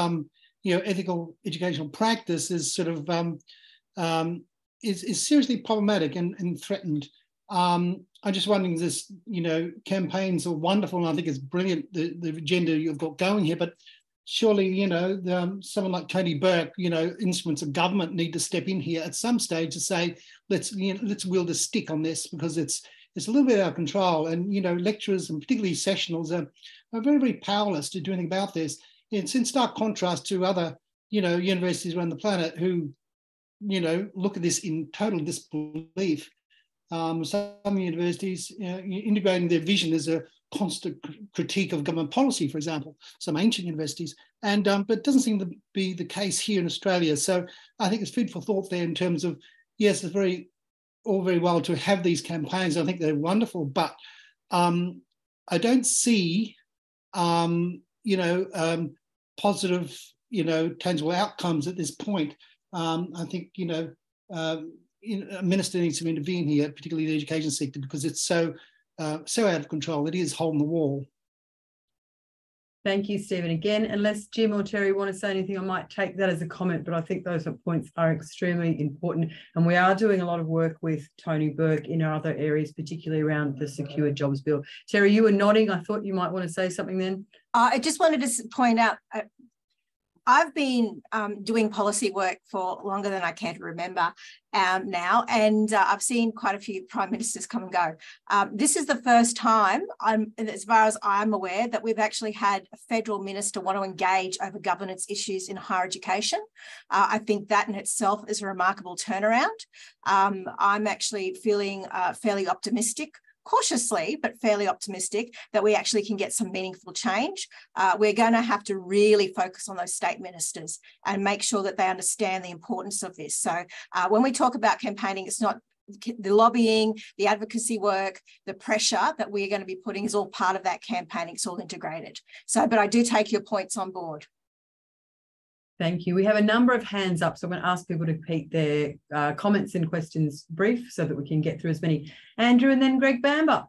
ethical educational practice is sort of is seriously problematic and threatened. I'm just wondering, this campaigns are wonderful, and I think it's brilliant, the agenda you've got going here, but surely someone like Tony Burke, instruments of government need to step in here at some stage to say, let's wield a stick on this, because it's a little bit out of control. And lecturers, and particularly sessionals, are very, very powerless to do anything about this. It's in stark contrast to other universities around the planet who look at this in total disbelief. Some universities integrating their vision as a constant critique of government policy, for example, some ancient universities, and but it doesn't seem to be the case here in Australia. So I think it's food for thought there in terms of, yes, it's all very well to have these campaigns. I think they're wonderful, but I don't see positive tangible outcomes at this point. I think a minister needs to intervene here, particularly the education sector, because it's so out of control. It is hole in the wall. Thank you, Stephen. Again, unless Jim or Terri want to say anything, I might take that as a comment, but I think those points are extremely important. And we are doing a lot of work with Tony Burke in our other areas, particularly around the Secure Jobs Bill. Terri, you were nodding. I thought you might want to say something then. I just wanted to point out, I've been doing policy work for longer than I care to remember now, and I've seen quite a few prime ministers come and go. This is the first time, as far as I'm aware, that we've actually had a federal minister want to engage over governance issues in higher education. I think that in itself is a remarkable turnaround. I'm actually feeling fairly optimistic, cautiously, but fairly optimistic, that we actually can get some meaningful change. We're going to have to really focus on those state ministers and make sure that they understand the importance of this. So when we talk about campaigning, it's not the lobbying, the advocacy work, the pressure that we're going to be putting is all part of that campaigning. It's all integrated. So, but I do take your points on board. Thank you. We have a number of hands up, so I'm going to ask people to keep their comments and questions brief so that we can get through as many. Andrew and then Greg Bamber.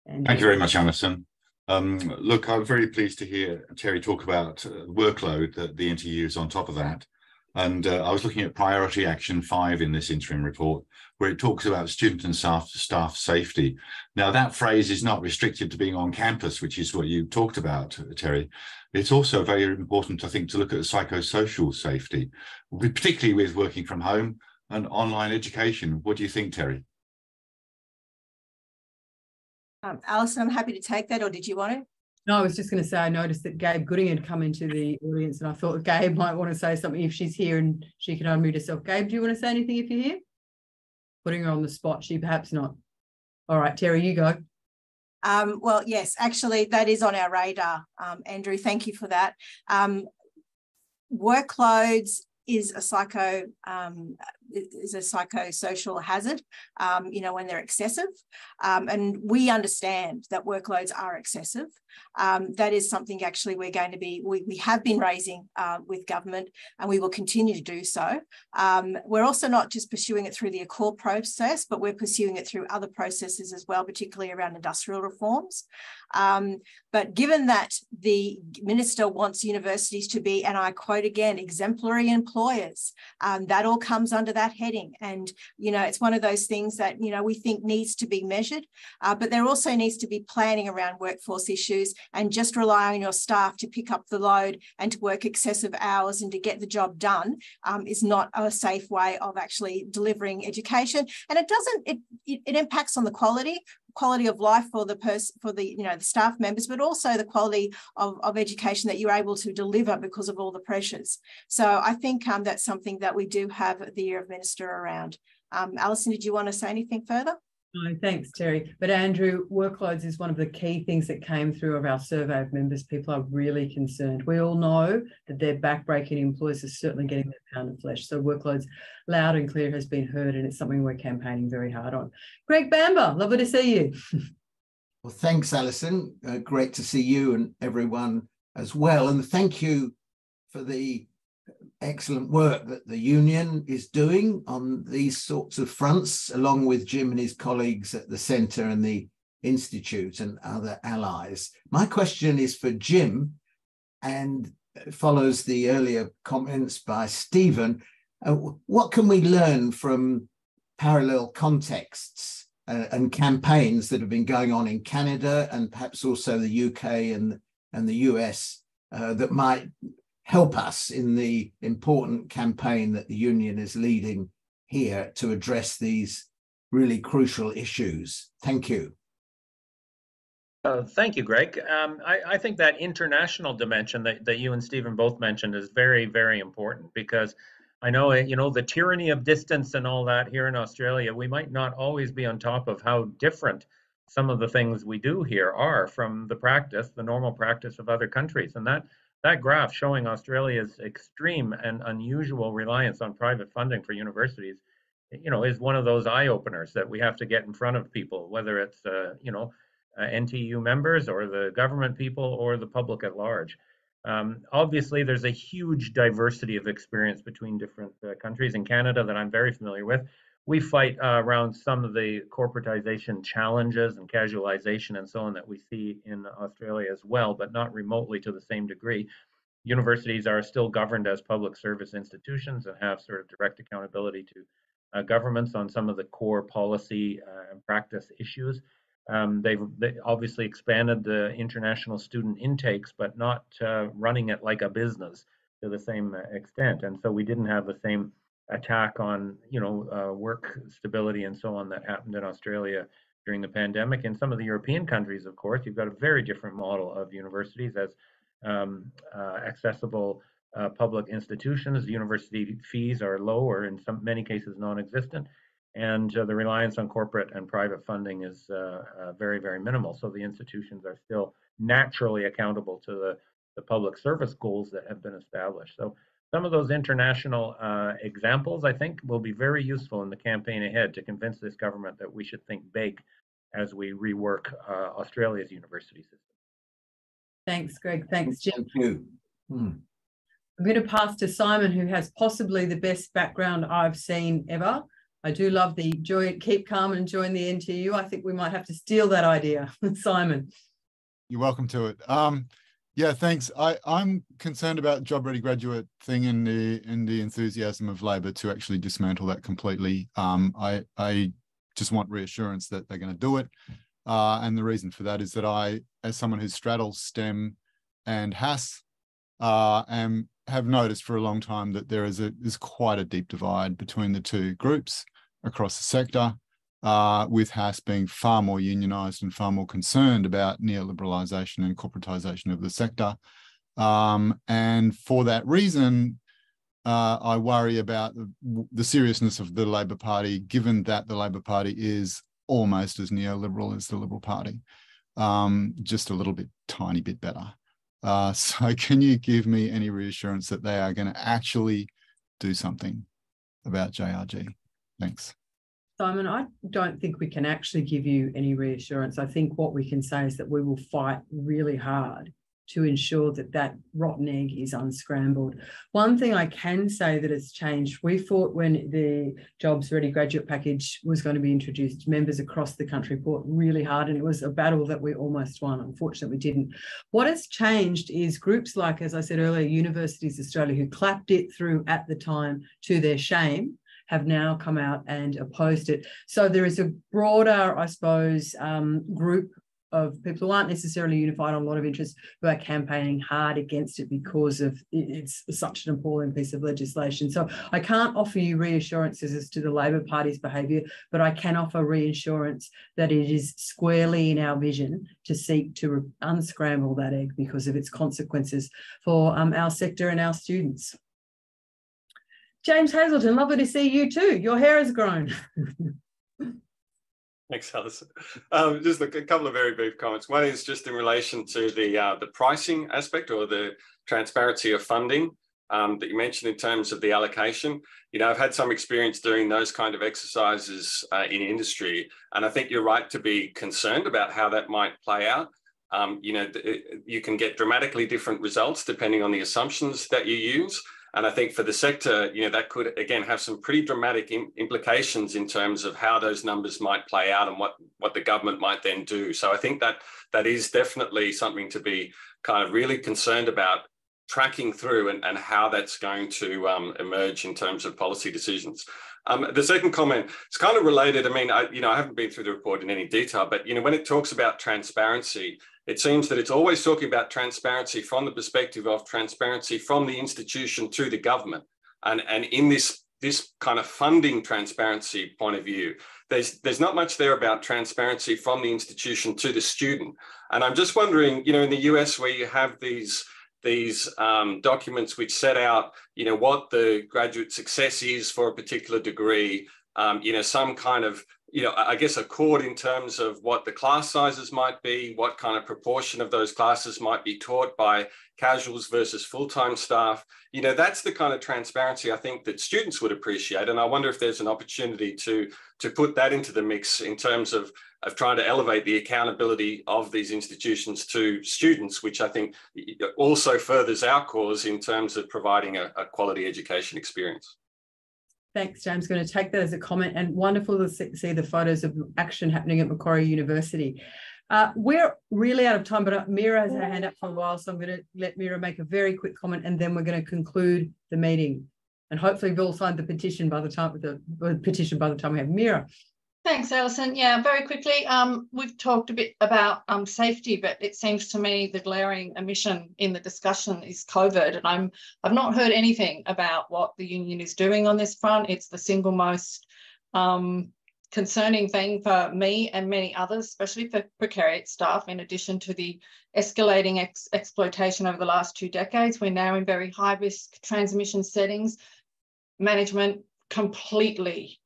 Thank you very much, Alison. Look, I'm very pleased to hear Terri talk about workload, that the NTEU is on top of that. And I was looking at Priority Action 5 in this interim report, where it talks about student and staff safety. Now, that phrase is not restricted to being on campus, which is what you talked about, Terri. It's also very important, I think, to look at psychosocial safety, particularly with working from home and online education. What do you think, Terri? Alison, I'm happy to take that, or did you want to? No, I was just going to say, I noticed that Gabe Gooding had come into the audience, and I thought Gabe might want to say something if she's here and she can unmute herself. Gabe, do you want to say anything if you're here? Putting her on the spot, she perhaps not. All right, Terri, you go. Well, yes, actually, that is on our radar, Andrew. Thank you for that. Workloads is a psychosocial hazard, when they're excessive. And we understand that workloads are excessive. That is something actually we're going to be, we have been raising with government, and we will continue to do so. We're also not just pursuing it through the Accord process, but we're pursuing it through other processes as well, particularly around industrial reforms. But given that the minister wants universities to be, and I quote again, exemplary employers, that all comes under that heading. And, it's one of those things that, we think needs to be measured, but there also needs to be planning around workforce issues, and just rely on your staff to pick up the load and to work excessive hours and to get the job done is not a safe way of actually delivering education. And it impacts on the quality. quality of life for the the staff members, but also the quality of education that you're able to deliver because of all the pressures. So I think that's something that we do have the Year of Minister around. Alison, did you want to say anything further? No, thanks, Terri. But Andrew, workloads is one of the key things that came through of our survey of members. People are really concerned. We all know that their backbreaking employers are certainly getting their pound of flesh. So workloads loud and clear has been heard, and it's something we're campaigning very hard on. Greg Bamber, lovely to see you. Well, thanks, Alison. Great to see you and everyone as well. And thank you for the excellent work that the union is doing on these sorts of fronts, along with Jim and his colleagues at the Centre and the Institute and other allies. My question is for Jim and follows the earlier comments by Stephen. What can we learn from parallel contexts and campaigns that have been going on in Canada and perhaps also the UK and the US that might help us in the important campaign that the union is leading here to address these really crucial issues? Thank you. Thank you, Greg. I think that international dimension that you and Stephen both mentioned is very, very important, because I know, the tyranny of distance and all that here in Australia, we might not always be on top of how different some of the things we do here are from the normal practice of other countries. And that graph showing Australia's extreme and unusual reliance on private funding for universities, is one of those eye openers that we have to get in front of people, whether it's, NTEU members or the government people or the public at large. Obviously, there's a huge diversity of experience between different countries. In Canada, that I'm very familiar with, we fight around some of the corporatization challenges and casualization and so on that we see in Australia as well, but not remotely to the same degree. Universities are still governed as public service institutions and have sort of direct accountability to governments on some of the core policy and practice issues. They obviously expanded the international student intakes, but not running it like a business to the same extent. And so we didn't have the same attack on, work stability and so on that happened in Australia during the pandemic. In some of the European countries, of course, you've got a very different model of universities as accessible public institutions. The university fees are low, or in many cases non-existent, and the reliance on corporate and private funding is very, very minimal. So the institutions are still naturally accountable to the public service goals that have been established. So some of those international examples, I think, will be very useful in the campaign ahead to convince this government that we should think big as we rework Australia's university system. Thanks, Greg. Thanks, Jim. Thank you. I'm going to pass to Simon, who has possibly the best background I've seen ever. I do love the keep calm and join the NTEU. I think we might have to steal that idea. Simon. You're welcome to it. Yeah, thanks. I'm concerned about job-ready graduate thing and the enthusiasm of Labor to actually dismantle that completely. I just want reassurance that they're going to do it. And the reason for that is that I, as someone who straddles STEM and HAS, have noticed for a long time that there's quite a deep divide between the two groups across the sector, with HAS being far more unionised and far more concerned about neoliberalisation and corporatisation of the sector. And for that reason, I worry about the seriousness of the Labor Party, given that the Labor Party is almost as neoliberal as the Liberal Party, just a little bit, tiny bit better. So can you give me any reassurance that they are going to actually do something about JRG? Thanks. Simon, I don't think we can actually give you any reassurance. I think what we can say is that we will fight really hard to ensure that that rotten egg is unscrambled. One thing I can say that has changed, we fought when the Jobs Ready Graduate Package was going to be introduced, members across the country fought really hard, and it was a battle that we almost won. Unfortunately, we didn't. What has changed is groups like, as I said earlier, Universities Australia, who clapped it through at the time to their shame, have now come out and opposed it. So there is a broader, I suppose, group of people who aren't necessarily unified on a lot of interests who are campaigning hard against it because of it's such an appalling piece of legislation. So I can't offer you reassurances as to the Labor Party's behaviour, but I can offer reassurance that it is squarely in our vision to seek to unscramble that egg because of its consequences for our sector and our students. James Hazelton, lovely to see you too. Your hair has grown. Thanks, Alison. Just a couple of very brief comments. One is just in relation to the pricing aspect or the transparency of funding that you mentioned in terms of the allocation. You know, I've had some experience doing those kind of exercises in industry, and I think you're right to be concerned about how that might play out. You know, you can get dramatically different results depending on the assumptions that you use. And I think for the sector, you know, that could, again, have some pretty dramatic implications in terms of how those numbers might play out and what the government might then do. So I think that is definitely something to be kind of really concerned about tracking through and how that's going to emerge in terms of policy decisions. The second comment, it's kind of related. I mean, I haven't been through the report in any detail, but, you know, when it talks about transparency, it seems that it's always talking about transparency from the perspective of transparency from the institution to the government. And in this kind of funding transparency point of view, there's not much there about transparency from the institution to the student. And I'm just wondering, you know, in the US where you have these documents which set out, you know, what the graduate success is for a particular degree, you know, some kind of, you know, I guess accord in terms of what the class sizes might be, what kind of proportion of those classes might be taught by casuals versus full-time staff. You know, that's the kind of transparency I think that students would appreciate. And I wonder if there's an opportunity to put that into the mix in terms of trying to elevate the accountability of these institutions to students, which I think also furthers our cause in terms of providing a quality education experience. Thanks, James. Going to take that as a comment, and wonderful to see the photos of action happening at Macquarie University. We're really out of time, but Mira has her hand up for a while, so I'm going to let Mira make a very quick comment, and then we're going to conclude the meeting. And hopefully we'll sign the petition by the time we have Mira. Thanks, Alison. Yeah, very quickly, we've talked a bit about safety, but it seems to me the glaring omission in the discussion is COVID, and I've not heard anything about what the union is doing on this front. It's the single most concerning thing for me and many others, especially for precariat staff, in addition to the escalating exploitation over the last 2 decades. We're now in very high-risk transmission settings. Management completely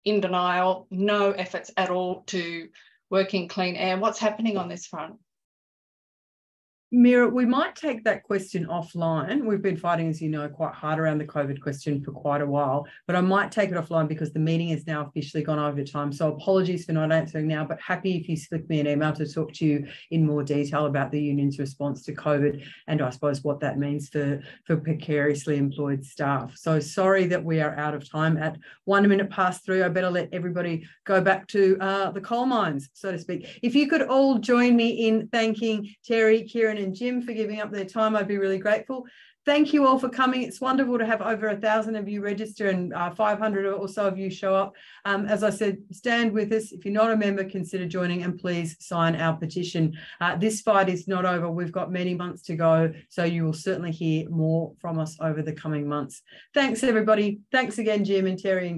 in denial, no efforts at all to work in clean air. What's happening on this front? Mira, we might take that question offline. We've been fighting, as you know, quite hard around the COVID question for quite a while, but I might take it offline because the meeting has now officially gone over time. So apologies for not answering now, but happy if you slip me an email to talk to you in more detail about the union's response to COVID and I suppose what that means for precariously employed staff. So sorry that we are out of time at 1 minute past 3. I better let everybody go back to the coal mines, so to speak. If you could all join me in thanking Terri, Kieran and Jim for giving up their time, I'd be really grateful. Thank you all for coming. It's wonderful to have over 1,000 of you register and 500 or so of you show up. As I said, stand with us. If you're not a member, consider joining and please sign our petition. This fight is not over. We've got many months to go, so you will certainly hear more from us over the coming months. Thanks, everybody. Thanks again, Jim and Terri.